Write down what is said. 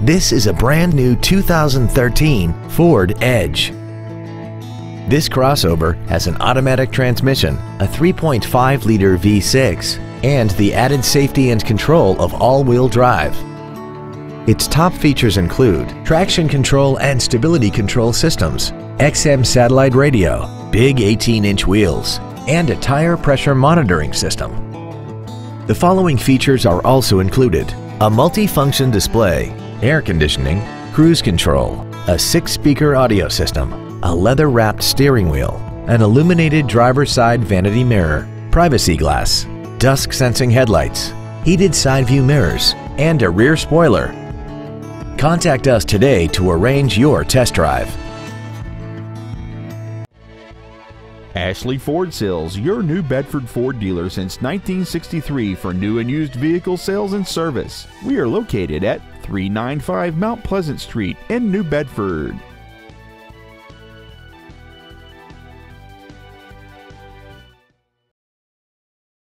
This is a brand new 2013 Ford Edge. This crossover has an automatic transmission, a 3.5-liter V6, and the added safety and control of all-wheel drive. Its top features include traction control and stability control systems, XM satellite radio, big 18-inch wheels, and a tire pressure monitoring system. The following features are also included: a multi-function display, air conditioning, cruise control, a 6-speaker audio system, a leather-wrapped steering wheel, an illuminated driver's side vanity mirror, privacy glass, dusk-sensing headlights, heated side view mirrors, and a rear spoiler. Contact us today to arrange your test drive. Ashley Ford Sales, your New Bedford Ford dealer since 1963 for new and used vehicle sales and service. We are located at 395 Mount Pleasant Street in New Bedford.